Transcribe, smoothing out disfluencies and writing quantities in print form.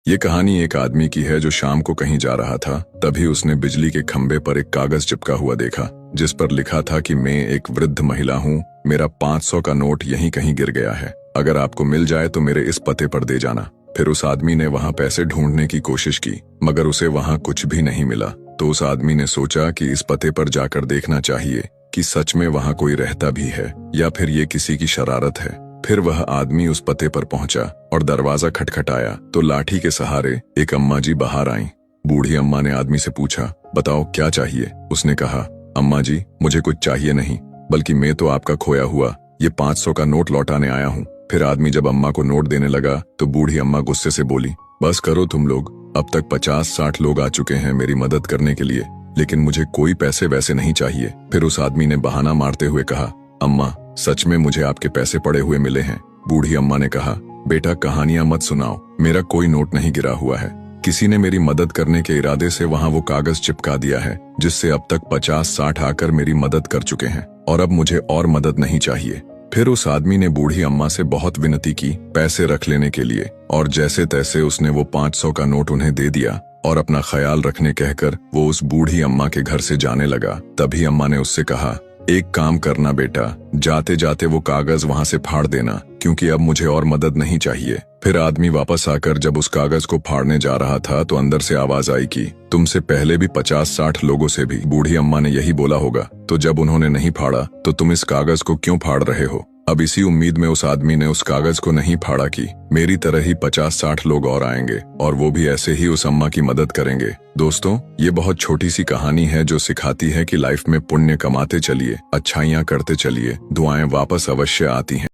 ये कहानी एक आदमी की है जो शाम को कहीं जा रहा था। तभी उसने बिजली के खंभे पर एक कागज चिपका हुआ देखा जिस पर लिखा था कि मैं एक वृद्ध महिला हूँ, मेरा 500 का नोट यहीं कहीं गिर गया है, अगर आपको मिल जाए तो मेरे इस पते पर दे जाना। फिर उस आदमी ने वहाँ पैसे ढूंढने की कोशिश की मगर उसे वहाँ कुछ भी नहीं मिला। तो उस आदमी ने सोचा कि इस पते पर जाकर देखना चाहिए कि सच में वहाँ कोई रहता भी है या फिर ये किसी की शरारत है। फिर वह आदमी उस पते पर पहुंचा और दरवाजा खटखटाया तो लाठी के सहारे एक अम्मा जी बाहर आईं। बूढ़ी अम्मा ने आदमी से पूछा, बताओ क्या चाहिए? उसने कहा, अम्मा जी मुझे कुछ चाहिए नहीं, बल्कि मैं तो आपका खोया हुआ ये 500 का नोट लौटाने आया हूँ। फिर आदमी जब अम्मा को नोट देने लगा तो बूढ़ी अम्मा गुस्से से बोली, बस करो तुम लोग, अब तक 50-60 लोग आ चुके हैं मेरी मदद करने के लिए, लेकिन मुझे कोई पैसे वैसे नहीं चाहिए। फिर उस आदमी ने बहाना मारते हुए कहा, अम्मा सच में मुझे आपके पैसे पड़े हुए मिले हैं। बूढ़ी अम्मा ने कहा, बेटा कहानियां मत सुनाओ, मेरा कोई नोट नहीं गिरा हुआ है, किसी ने मेरी मदद करने के इरादे से वहाँ वो कागज चिपका दिया है जिससे अब तक 50-60 आकर मेरी मदद कर चुके हैं और अब मुझे और मदद नहीं चाहिए। फिर उस आदमी ने बूढ़ी अम्मा से बहुत विनती की पैसे रख लेने के लिए और जैसे तैसे उसने वो 500 का नोट उन्हें दे दिया और अपना ख्याल रखने कहकर वो उस बूढ़ी अम्मा के घर से जाने लगा। तभी अम्मा ने उससे कहा, एक काम करना बेटा, जाते जाते वो कागज वहां से फाड़ देना क्योंकि अब मुझे और मदद नहीं चाहिए। फिर आदमी वापस आकर जब उस कागज को फाड़ने जा रहा था तो अंदर से आवाज आई कि तुमसे पहले भी 50-60 लोगों से भी बूढ़ी अम्मा ने यही बोला होगा, तो जब उन्होंने नहीं फाड़ा तो तुम इस कागज को क्यों फाड़ रहे हो? अब इसी उम्मीद में उस आदमी ने उस कागज को नहीं फाड़ा कि मेरी तरह ही 50-60 लोग और आएंगे और वो भी ऐसे ही उस अम्मा की मदद करेंगे। दोस्तों, ये बहुत छोटी सी कहानी है जो सिखाती है कि लाइफ में पुण्य कमाते चलिए, अच्छाइयाँ करते चलिए, दुआएं वापस अवश्य आती हैं।